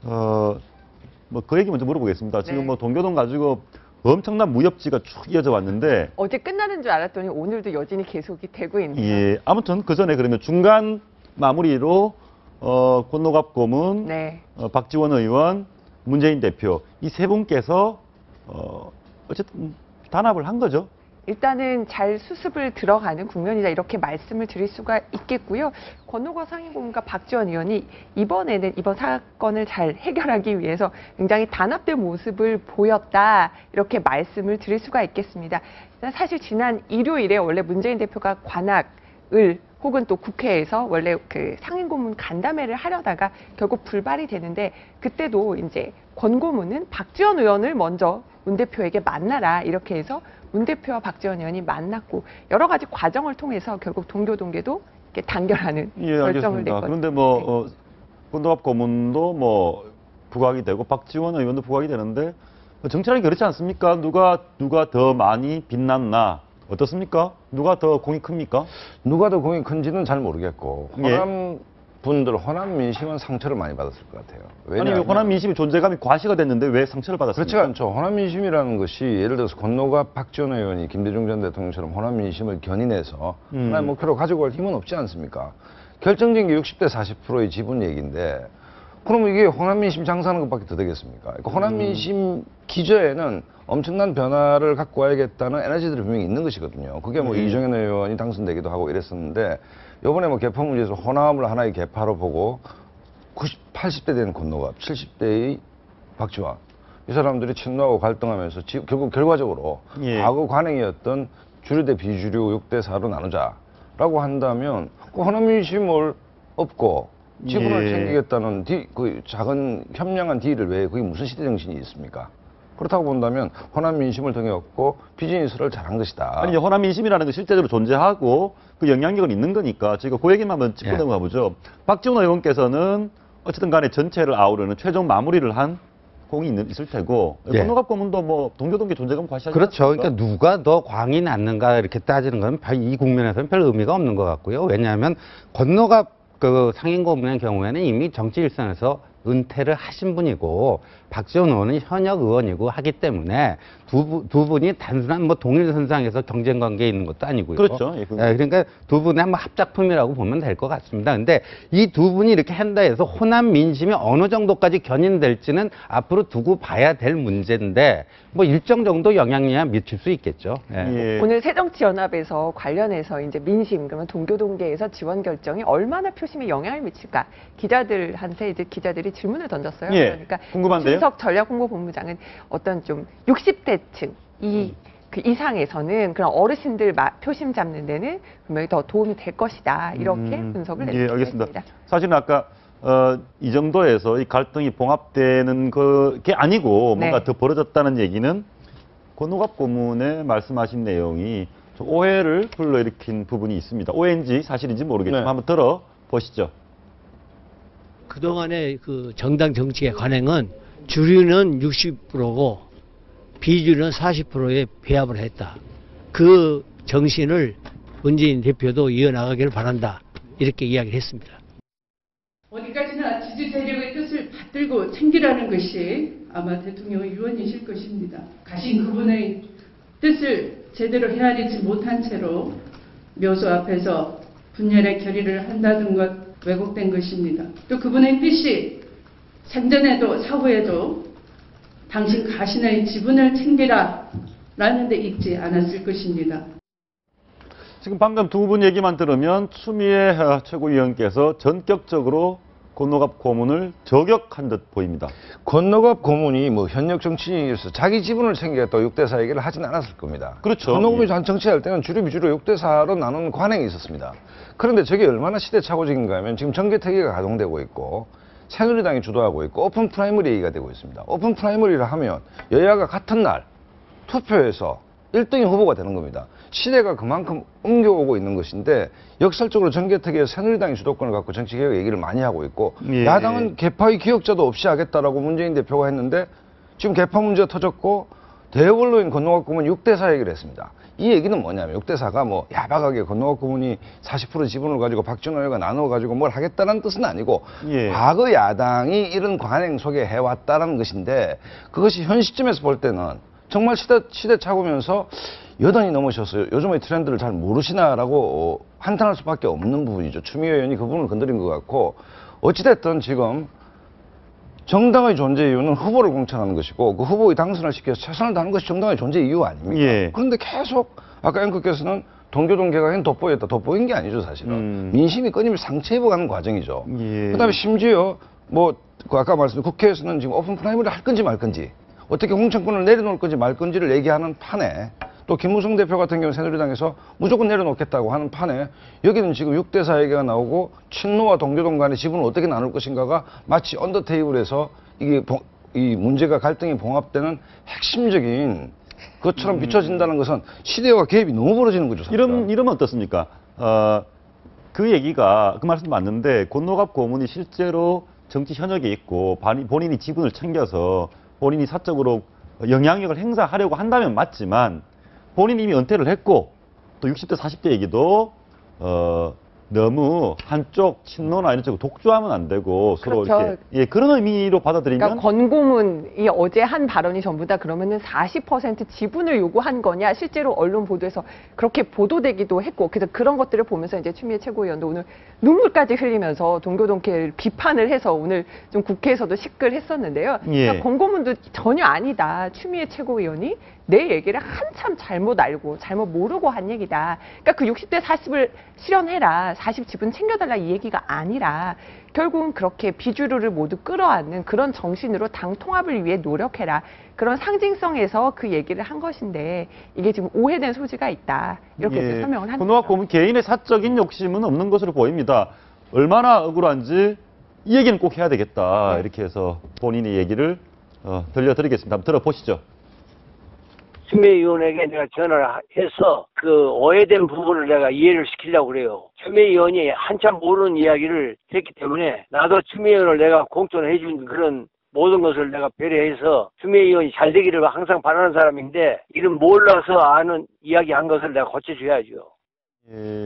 뭐 그 얘기 먼저 물어보겠습니다. 지금 뭐 동교동 가지고 엄청난 무협지가 쭉 이어져 왔는데 어제 끝나는 줄 알았더니 오늘도 여전히 계속이 되고 있네요. 예, 아무튼 그 전에 그러면 중간 마무리로 권노갑 고문, 네. 박지원 의원, 문재인 대표 이 세 분께서 어쨌든 단합을 한 거죠. 일단은 잘 수습을 들어가는 국면이다 이렇게 말씀을 드릴 수가 있겠고요. 권노갑 상임고문과 박지원 의원이 이번에는 이번 사건을 잘 해결하기 위해서 굉장히 단합된 모습을 보였다 이렇게 말씀을 드릴 수가 있겠습니다. 사실 지난 일요일에 원래 문재인 대표가 관악을 혹은 또 국회에서 원래 그 상임고문 간담회를 하려다가 결국 불발이 되는데 그때도 이제 권 고문은 박지원 의원을 먼저 문 대표에게 만나라 이렇게 해서 문 대표와 박지원 의원이 만났고 여러 가지 과정을 통해서 결국 동교동계도 이렇게 단결하는 결정을 냈거든요. 그런데 뭐 권노갑 고문도 뭐 부각이 되고 박지원 의원도 부각이 되는데 정치라는 게 그렇지 않습니까? 누가 더 많이 빛났나? 어떻습니까? 누가 더 공이 큽니까? 누가 더 공이 큰지는 잘 모르겠고 예. 호남 민심은 상처를 많이 받았을 것 같아요. 아니 호남 민심의 존재감이 과시가 됐는데 왜 상처를 받았습니까? 그렇지 않죠. 호남 민심이라는 것이 예를 들어서 권노갑 박지원 의원이 김대중 전 대통령처럼 호남 민심을 견인해서 하나의 목표로 가지고 갈 힘은 없지 않습니까? 결정적인 게 60대 40%의 지분 얘기인데 그러면 이게 호남 민심 장사하는 것밖에 더 되겠습니까? 그러니까 호남 민심 기저에는 엄청난 변화를 갖고 와야겠다는 에너지들이 분명히 있는 것이거든요. 그게 뭐 이정현 의원이 당선되기도 하고 이랬었는데 이번에 뭐 개파 문제에서 호남을 하나의 개파로 보고 80대 된 권노갑, 70대의 박지원 이 사람들이 친노하고 갈등하면서 결국 결과적으로 과거 관행이었던 주류 대 비주류 6대 4로 나누자라고 한다면 그 호남 민심을 업고 지분을 챙기겠다는 그 작은 현명한 딜을 왜 그게 무슨 시대 정신이 있습니까? 그렇다고 본다면 호남 민심을 통해 얻고 비즈니스를 잘한 것이다. 아니 호남 민심이라는 게 실제로 존재하고 그 영향력은 있는 거니까 저희가 그 얘기만 한번 짚고 넘어가 보죠. 박지원 의원께서는 어쨌든 간에 전체를 아우르는 최종 마무리를 한 공이 있을 테고 권노갑 고문도 뭐 동교동계 존재감 과시하지 그렇죠. 않습니까? 그러니까 누가 더 광이 낫는가 이렇게 따지는 건 이 국면에서는 별 의미가 없는 것 같고요. 왜냐하면 권노갑 그 상임고문의 경우에는 이미 정치 일선에서 은퇴를 하신 분이고 박지원 의원은 현역 의원이고 하기 때문에 두 분이 단순한 뭐 동일선상에서 경쟁 관계에 있는 것도 아니고요. 그렇죠. 그러니까 두 분의 한번 합작품이라고 보면 될 것 같습니다. 근데 이 두 분이 이렇게 한다 해서 호남 민심이 어느 정도까지 견인될지는 앞으로 두고 봐야 될 문제인데 뭐 일정 정도 영향이야 미칠 수 있겠죠. 오늘 새정치연합에서 관련해서 이제 민심 그러면 동교동계에서 지원 결정이 얼마나 표심에 영향을 미칠까 기자들한테 이제 기자들이 질문을 던졌어요. 그러니까 궁금한데요? 김석 전략홍보본부장은 어떤 좀 60대층 그 이상에서는 그런 어르신들 표심 잡는 데는 분명히 더 도움이 될 것이다 이렇게 분석을 내주셨습니다. 알겠습니다. 사실은 아까 이 정도에서 이 갈등이 봉합되는 게 아니고 뭔가 더 벌어졌다는 얘기는 권노갑 고문의 말씀하신 내용이 좀 오해를 불러일으킨 부분이 있습니다. 오해인지 사실인지 모르겠지만 한번 들어보시죠. 그동안의 그 정당 정치의 관행은 주류는 60%고 비주류는 40%에 배합을 했다. 그 정신을 문재인 대표도 이어나가기를 바란다. 이렇게 이야기를 했습니다. 어디까지나 지지 세력의 뜻을 받들고 챙기라는 것이 아마 대통령의 유언이실 것입니다. 가신 그분의 뜻을 제대로 헤아리지 못한 채로 묘소 앞에서 분열의 결의를 한다는 것 왜곡된 것입니다. 또 그분의 뜻이 생전에도 사후에도 당신 가신의 지분을 챙기라 라는 데 있지 않았을 것입니다. 지금 방금 두 분 얘기만 들으면 추미애 최고위원께서 전격적으로 권노갑 고문을 저격한 듯 보입니다. 권노갑 고문이 뭐 현역 정치인으로서 자기 지분을 챙기겠다고 6대 4 얘기를 하진 않았을 겁니다. 그렇죠. 권노갑이 정치할 때는 주류 비주류 6대 4로 나누는 관행이 있었습니다. 그런데 저게 얼마나 시대착오적인가 하면 지금 정계특위가 가동되고 있고 새누리당이 주도하고 있고 오픈 프라이머리 얘기가 되고 있습니다. 오픈 프라이머리를 하면 여야가 같은 날 투표해서 1등이 후보가 되는 겁니다. 시대가 그만큼 옮겨오고 있는 것인데 역설적으로 정계특위에서 새누리당이 주도권을 갖고 정치개혁 얘기를 많이 하고 있고 야당은 개파의 기억자도 없이 하겠다라고 문재인 대표가 했는데 지금 개파 문제가 터졌고 대언론인 권노갑 고문 6대 4 얘기를 했습니다. 이 얘기는 뭐냐면 6대4가 뭐 야박하게 건너갑 고문이 40% 지분을 가지고 박지원 의원과 나눠가지고 뭘 하겠다는 뜻은 아니고 예. 과거 야당이 이런 관행 속에 해왔다는 것인데 그것이 현 시점에서 볼 때는 정말 시대착오면서 여든이 넘으셨어요. 요즘의 트렌드를 잘 모르시나라고 한탄할 수밖에 없는 부분이죠. 추미애 의원이 그 부분을 건드린 것 같고 어찌됐든 지금 정당의 존재 이유는 후보를 공천하는 것이고 그 후보의 당선을 시켜서 최선을 다하는 것이 정당의 존재 이유 아닙니까? 예. 그런데 계속 아까 앵커께서는 동교동 개각엔 돋보였다. 돋보인 게 아니죠 사실은. 민심이 끊임없이 상처 입어가는 과정이죠. 예. 그다음에 심지어 뭐 그 아까 말씀드린 국회에서는 지금 오픈 프라이머리를 할 건지 말 건지 어떻게 공천권을 내려놓을 건지 말 건지를 얘기하는 판에 또 김무성 대표 같은 경우 새누리당에서 무조건 내려놓겠다고 하는 판에 여기는 지금 6대4 얘기가 나오고 친노와 동교동 간의 지분을 어떻게 나눌 것인가가 마치 언더테이블에서 이게 이 문제가 갈등이 봉합되는 핵심적인 것처럼 비춰진다는 것은 시대와 갭이 너무 벌어지는 거죠. 사실은. 이러면 어떻습니까? 그 얘기가 그 말씀 맞는데 권노갑 고문이 실제로 정치 현역에 있고 본인이 지분을 챙겨서 본인이 사적으로 영향력을 행사하려고 한다면 맞지만 본인이 이미 은퇴를 했고 또 60대 40대 얘기도 너무 한쪽 친노나 이런 쪽으로 독주하면 안 되고 서로 그렇죠. 이렇게 예, 그런 의미로 받아들이면 그러니까 권고문이 어제 한 발언이 전부 다 그러면은 40% 지분을 요구한 거냐 실제로 언론 보도에서 그렇게 보도되기도 했고 그래서 그런 것들을 보면서 이제 추미애 최고위원도 오늘 눈물까지 흘리면서 동교동계를 비판을 해서 오늘 좀 국회에서도 시끌했었는데요. 예. 그러니까 권고문도 전혀 아니다. 추미애 최고위원이 내 얘기를 한참 잘못 알고 잘못 모르고 한 얘기다. 그러니까 그 60대 40을 실현해라. 40 지분 챙겨달라 이 얘기가 아니라 결국은 그렇게 비주류를 모두 끌어안는 그런 정신으로 당 통합을 위해 노력해라. 그런 상징성에서 그 얘기를 한 것인데 이게 지금 오해된 소지가 있다. 이렇게 이제 설명을 하는 권노갑 거죠. 고문 개인의 사적인 욕심은 없는 것으로 보입니다. 얼마나 억울한지 이 얘기는 꼭 해야 되겠다. 네. 이렇게 해서 본인의 얘기를 들려드리겠습니다. 한번 들어보시죠. 추미애 의원에게 내가 전화를 해서 그 오해된 부분을 내가 이해를 시키려고 그래요. 추미애 의원이 한참 모르는 이야기를 했기 때문에 나도 추미애 의원을 내가 공천해 준 그런 모든 것을 내가 배려해서 추미애 의원이 잘 되기를 항상 바라는 사람인데 이런 몰라서 아는 이야기한 것을 내가 고쳐줘야죠.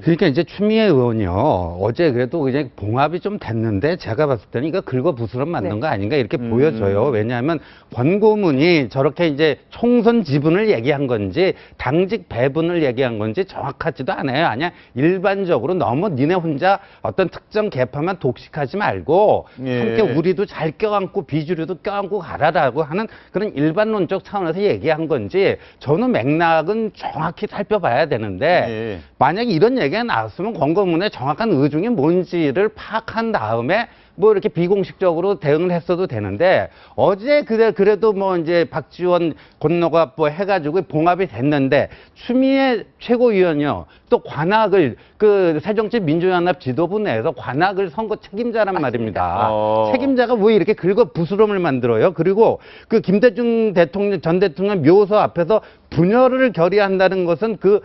그러니까 이제 추미애 의원이요. 어제 그래도 그냥 봉합이 좀 됐는데 제가 봤을 때는 이거 긁어부스럼 만든 네. 거 아닌가 이렇게 보여져요. 왜냐하면 권고문이 저렇게 이제 총선 지분을 얘기한 건지 당직 배분을 얘기한 건지 정확하지도 않아요. 아니야 일반적으로 너무 니네 혼자 어떤 특정 계파만 독식하지 말고 함께 우리도 잘 껴안고 비주류도 껴안고 가라라고 하는 그런 일반론적 차원에서 얘기한 건지 저는 맥락은 정확히 살펴봐야 되는데 만약에 이런 얘기가 나왔으면 권고문의 정확한 의중이 뭔지를 파악한 다음에 뭐 이렇게 비공식적으로 대응을 했어도 되는데 어제 그래도 뭐 이제 박지원 권노갑 뭐 해가지고 봉합이 됐는데 추미애 최고위원이요 또 관악을 그 새정치민주연합 지도부 내에서 관악을 선거 책임자란 말입니다. 책임자가 왜 이렇게 긁어부스럼을 만들어요? 그리고 그 김대중 대통령 전 대통령 묘소 앞에서 분열을 결의한다는 것은 그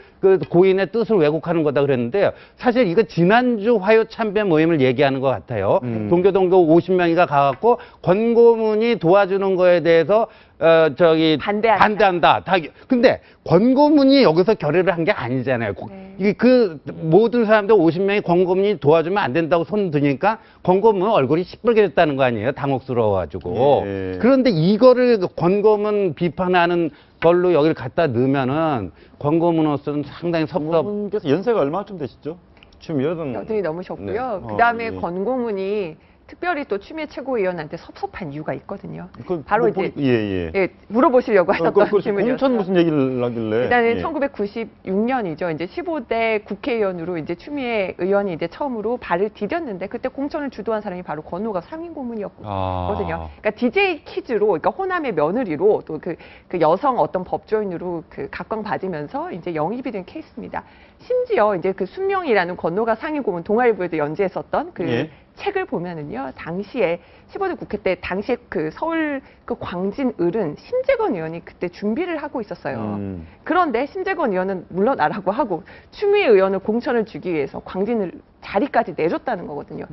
고인의 뜻을 왜곡하는 거다 그랬는데요. 사실 이거 지난주 화요 참배 모임을 얘기하는 것 같아요. 동교동교 50명이가 가갖고 권고문이 도와주는 거에 대해서 반대한다. 근데 권고문이 여기서 결의를 한 게 아니잖아요. 이게 그 모든 사람들 50명이 권고문이 도와주면 안 된다고 손 드니까 권고문 얼굴이 시뻘게 됐다는 거 아니에요. 당혹스러워가지고. 그런데 이거를 권고문 비판하는 걸로 여기를 갖다 넣으면은 권고문으로서는 상당히 권고문께서 연세가 얼마쯤 되시죠? 지금 여든이 넘으셨고요. 네. 그다음에 권고문이 특별히 또 추미애 최고위원한테 섭섭한 이유가 있거든요. 바로 이제 물어보시려고 하셨던 질문이었어요. 공천 무슨 얘기를 하길래? 일단은 1996년이죠. 이제 15대 국회의원으로 이제 추미애 의원이 이제 처음으로 발을 디뎠는데 그때 공천을 주도한 사람이 바로 권노갑 상임고문이었거든요. 그러니까 DJ 퀴즈로, 그러니까 호남의 며느리로 또 그 여성 어떤 법조인으로 그 각광받으면서 이제 영입이 된 케이스입니다. 심지어 이제 그 순명이라는 권노갑 상임고문 동아일보에도 연재했었던 그 책을 보면은요, 당시에 15대 국회 때 당시에 그 서울 그 광진을은 심재건 의원이 그때 준비를 하고 있었어요. 그런데 심재건 의원은 물러나라고 하고 추미애 의원을 공천을 주기 위해서 광진을 자리까지 내줬다는 거거든요.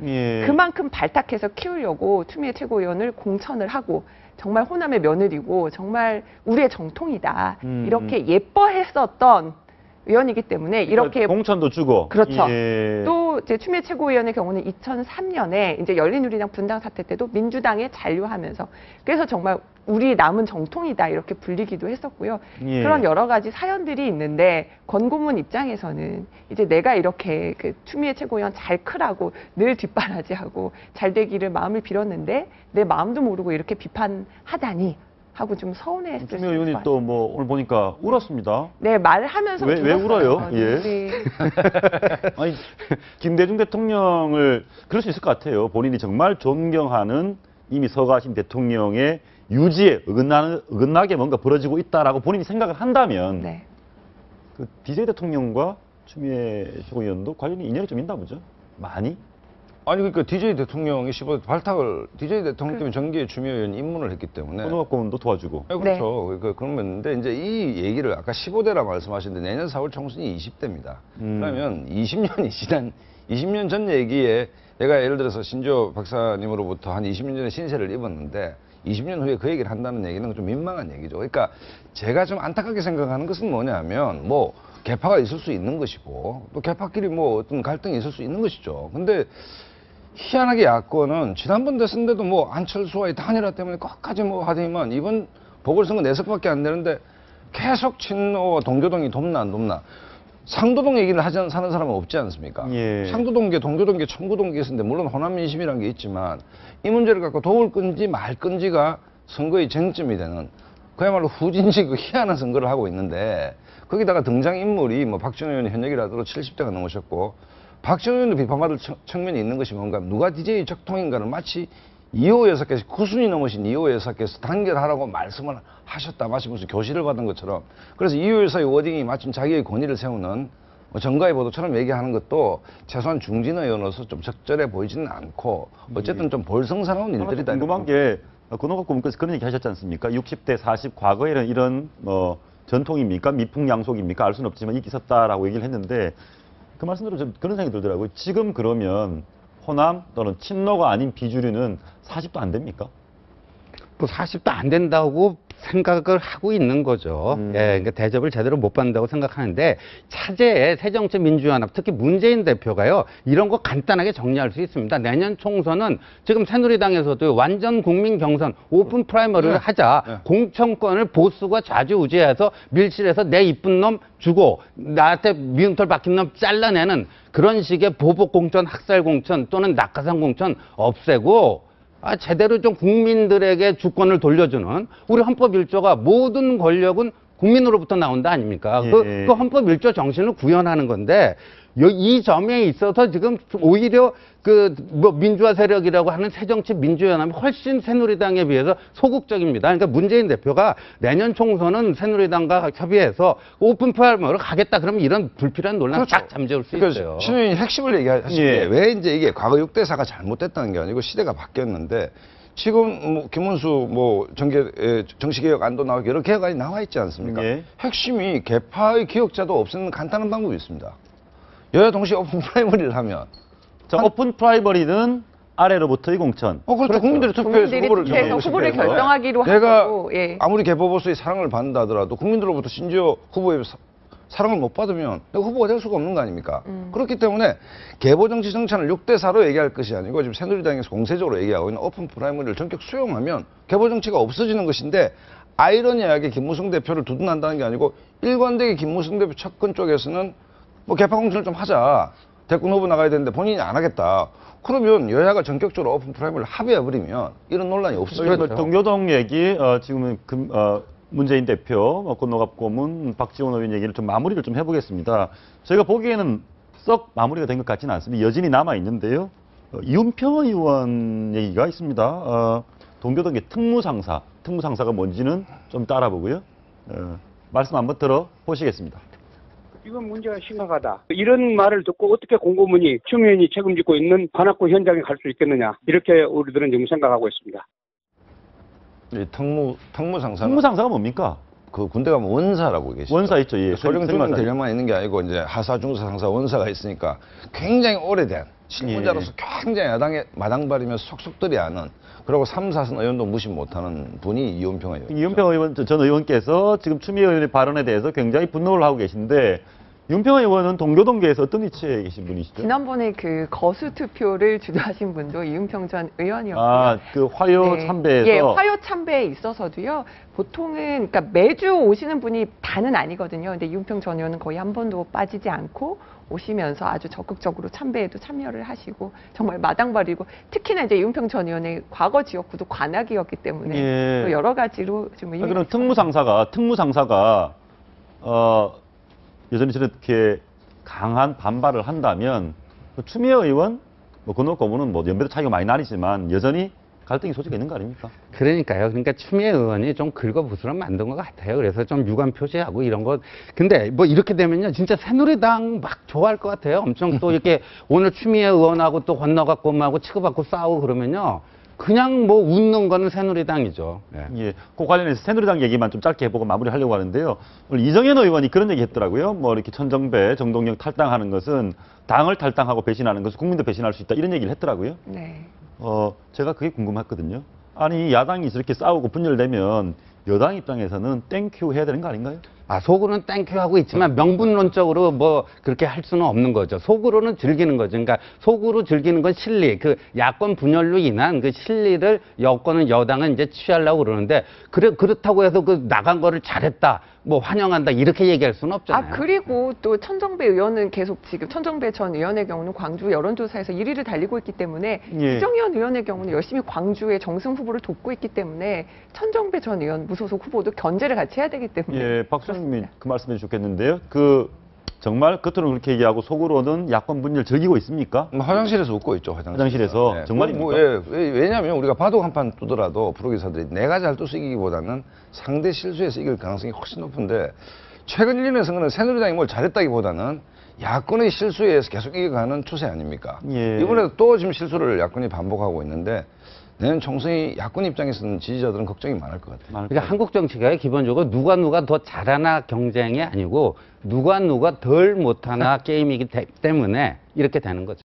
그만큼 발탁해서 키우려고 추미애 최고위원을 공천을 하고 정말 호남의 며느리고 정말 우리의 정통이다. 이렇게 예뻐했었던 의원이기 때문에 이렇게 공천도 주고. 그렇죠. 예. 또 이제 추미애 최고위원의 경우는 2003년에 이제 열린우리당 분당 사태 때도 민주당에 잔류하면서 그래서 정말 우리 남은 정통이다 이렇게 불리기도 했었고요. 예. 그런 여러 가지 사연들이 있는데 권고문 입장에서는 이제 내가 이렇게 그 추미애 최고위원 잘 크라고 늘 뒷바라지하고 잘 되기를 마음을 빌었는데 내 마음도 모르고 이렇게 비판하다니 하고 좀 서운했을 수 추미애 있을 의원이 것 또 같아요. 뭐 오늘 보니까 울었습니다. 네, 말하면서 왜 울었어요. 울어요? 예. 네. 아니, 김대중 대통령을 그럴 수 있을 것 같아요. 본인이 정말 존경하는 이미 서가신 대통령의 유지에 어긋나게 뭔가 벌어지고 있다라고 본인이 생각을 한다면 네. 그 DJ 대통령과 추미애 최고위원도 관련이 인연이 좀 있나 보죠? 많이? 아니 그러니까 DJ 대통령이 15대 발탁을 DJ 대통령 때문에 정기에 추미애 의원이 입문을 했기 때문에 권오갑고문도 도와주고. 네, 그렇죠. 그런데 이제 이 얘기를 아까 15대라 말씀하셨는데 내년 4월 총선이 20대입니다. 그러면 20년이 지난 20년 전 얘기에 내가 예를 들어서 신조 박사님으로부터 한 20년 전에 신세를 입었는데 20년 후에 그 얘기를 한다는 얘기는 좀 민망한 얘기죠. 그러니까 제가 좀 안타깝게 생각하는 것은 뭐냐면 뭐 개파가 있을 수 있는 것이고 또 개파끼리 뭐 어떤 갈등이 있을 수 있는 것이죠. 근데 희한하게 야권은 지난번 대선 때도 뭐 안철수와의 단일화 때문에 끝까지 뭐 하더니만 이번 보궐선거 4석밖에 안 되는데 계속 친노와 동교동이 돕나 안 돕나. 상도동 얘기를 사는 사람은 없지 않습니까? 예. 상도동계, 동교동계, 청구동계 있었는데 물론 호남민심이라는 게 있지만 이 문제를 갖고 도울 건지 말 건지가 선거의 쟁점이 되는 그야말로 후진지 그 희한한 선거를 하고 있는데 거기다가 등장인물이 뭐 박지원 의원이 현역이라도 70대가 넘으셨고 박지원 의원도 비판받을 측면이 있는 것이 뭔가 누가 DJ 적통인가를 마치 2호 여사께서 9순이 넘으신 2호 여사께서 단결하라고 말씀을 하셨다 마치 무슨 교실을 받은 것처럼 그래서 2호 여사의 워딩이 마침 자기의 권위를 세우는 뭐 정가의 보도처럼 얘기하는 것도 최소한 중진 의원으로서 좀 적절해 보이지는 않고 어쨌든 좀 볼성사나운 일들이다. 궁금한 게 권오갑고문께서 그런 얘기 하셨지 않습니까? 60대 40 과거에는 이런 전통입니까? 미풍양속입니까? 알 수는 없지만 있었다라고 얘기를 했는데 그 말씀대로 좀 그런 생각이 들더라고요. 지금 그러면 호남 또는 친노가 아닌 비주류는 40도 안 됩니까? 뭐 40도 안 된다고 생각을 하고 있는 거죠. 예, 그러니까 대접을 제대로 못 받는다고 생각하는데 차제의 새정치민주연합, 특히 문재인 대표가요, 이런 거 간단하게 정리할 수 있습니다. 내년 총선은 지금 새누리당에서도 완전 국민 경선, 오픈 프라이머리를 하자, 공천권을 보수가 좌지우지해서 밀실에서 내 이쁜 놈 주고 나한테 미움털 박힌 놈 잘라내는 그런 식의 보복 공천, 학살 공천 또는 낙하산 공천 없애고 제대로 좀 국민들에게 주권을 돌려주는 우리 헌법 1조가 모든 권력은 국민으로부터 나온다 아닙니까? 예. 그 헌법 1조 정신을 구현하는 건데 이 점에 있어서 지금 오히려 민주화 세력이라고 하는 새정치 민주연합이 훨씬 새누리당에 비해서 소극적입니다. 그러니까 문재인 대표가 내년 총선은 새누리당과 협의해서 오픈 프라이머리로 가겠다 그러면 이런 불필요한 논란 딱 잠재울 수 있어요. 신 의원이 핵심을 얘기하신 게 예. 왜 이제 이게 과거 6대4가 잘못됐다는 게 아니고 시대가 바뀌었는데 지금 뭐 김문수 뭐 정치개혁 안도 나오고 여러 개혁안이 나와 있지 않습니까? 예. 핵심이 개파의 기억자도 없애는 간단한 방법이 있습니다. 여야 동시에 오픈 프라이머리를 하면 자, 오픈 프라이머리는 아래로부터의 공천. 그렇죠. 국민들이 투표해서 국민들이 후보를 투표해서 정하고 후보를 싶어요. 결정하기로 내가 하고, 예. 아무리 개보보수의 사랑을 받는다 하더라도 국민들로부터 심지어 후보의 사랑을 못 받으면 내가 후보가 될 수가 없는 거 아닙니까? 그렇기 때문에 개보정치 정찬을 6대4로 얘기할 것이 아니고 지금 새누리당에서 공세적으로 얘기하고 있는 오픈 프라이머리를 전격 수용하면 개보정치가 없어지는 것인데 아이러니하게 김무성 대표를 두둔한다는 게 아니고 일관되게 김무성 대표 측근 쪽에서는 뭐 개파 공천을 좀 하자. 대권 후보 나가야 되는데 본인이 안 하겠다. 그러면 여야가 전격적으로 오픈 프라이머리를 합의해버리면 이런 논란이 없어지죠. 그렇죠. 동교동 얘기 지금은 문재인 대표, 권오갑고문, 박지원 의원 얘기를 좀 마무리를 좀 해보겠습니다. 저희가 보기에는 썩 마무리가 된 것 같지는 않습니다. 여전히 남아 있는데요. 이은평 의원 얘기가 있습니다. 동교동의 특무상사가 뭔지는 좀 따라보고요. 말씀 한번 들어보시겠습니다. 이건 문제가 심각하다. 이런 말을 듣고 어떻게 공고문이 추미애 의원이 책임지고 있는 관악구 현장에 갈 수 있겠느냐. 이렇게 우리들은 지금 생각하고 있습니다. 이 특무상사. 특무상사가 뭡니까? 그 군대 가면 원사라고 계시죠. 원사 있죠. 예. 소령 중령 대령만 있는 게 아니고 이제 하사, 중사, 상사, 원사가 있으니까 굉장히 오래된 실무자로서 굉장히 야당에 마당발이며 속속들이 아는 그리고 3, 4선 의원도 무시 못하는 분이 이은평 의원. 이은평 의원 전 의원께서 지금 추미애 의원의 발언에 대해서 굉장히 분노를 하고 계신데 윤평 의원은 동교동계에서 어떤 위치에 계신 분이시죠? 지난번에 그 거수 투표를 주도하신 분도 이윤평 전 의원이었고요. 아, 그 화요 네. 참배에서 예, 화요 참배에 있어서도요. 보통은 그러니까 매주 오시는 분이 다는 아니거든요. 근데 이윤평 전 의원은 거의 한 번도 빠지지 않고 오시면서 아주 적극적으로 참배에도 참여를 하시고 정말 마당발이고 특히나 이제 이윤평 전 의원의 과거 지역구도 관악이었기 때문에 예. 또 여러 가지로 좀 의미가 그럼 있을 특무상사가 여전히 저렇게 강한 반발을 한다면 추미애 의원, 권오갑 고문은 연배도 차이가 많이 나지만 여전히 갈등이 소지가 있는 거 아닙니까? 그러니까요. 그러니까 추미애 의원이 좀 긁어부스럼 만든 것 같아요. 그래서 좀 유감 표시하고 이런 것. 근데 뭐 이렇게 되면요. 진짜 새누리당 막 좋아할 것 같아요. 엄청 또 이렇게 오늘 추미애 의원하고 또 권오갑 고문하고 치고받고 싸우고 그러면요. 그냥 뭐 웃는 거는 새누리당이죠. 예. 예, 그 관련해서 새누리당 얘기만 좀 짧게 해보고 마무리하려고 하는데요. 오늘 이정현 의원이 그런 얘기 했더라고요. 뭐 이렇게 천정배, 정동영 탈당하는 것은 당을 탈당하고 배신하는 것은 국민도 배신할 수 있다. 이런 얘기를 했더라고요. 네. 제가 그게 궁금했거든요. 아니, 야당이 저렇게 싸우고 분열되면 여당 입장에서는 땡큐 해야 되는 거 아닌가요? 아, 속으로는 땡큐 하고 있지만 명분론적으로 뭐 그렇게 할 수는 없는 거죠. 속으로는 즐기는 거죠. 그러니까 속으로 즐기는 건 실리, 그 야권 분열로 인한 그 실리를 여권은 여당은 이제 취하려고 그러는데 그렇다고 해서 그 나간 거를 잘했다, 뭐 환영한다 이렇게 얘기할 수는 없잖아요. 그리고 또 천정배 의원은 계속 지금 천정배 전 의원의 경우는 광주 여론조사에서 1위를 달리고 있기 때문에 예. 이정현 의원의 경우는 열심히 광주의 정승 후보를 돕고 있기 때문에 천정배 전 의원 무소속 후보도 견제를 같이 해야 되기 때문에. 예, 박수님이 그 말씀해 주셨겠는데요. 정말 겉으로는 그렇게 얘기하고 속으로는 야권 분열 즐기고 있습니까? 화장실에서 웃고 있죠. 화장실에서 네. 정말입니까? 왜냐하면 우리가 바둑 한 판 두더라도 프로기사들이 내가 잘 둬서 이기기보다는 상대 실수에서 이길 가능성이 훨씬 높은데 최근 1년의 선거는 새누리당이 뭘 잘했다기보다는 야권의 실수에 의해서 계속 이겨가는 추세 아닙니까? 예. 이번에도 또 지금 실수를 야권이 반복하고 있는데 내년 총선이 야권 입장에서는 지지자들은 걱정이 많을 것 같아요. 그러니까 한국 정치가 기본적으로 누가 더 잘하나 경쟁이 아니고 누가 덜 못하나 게임이기 때문에 이렇게 되는 거죠.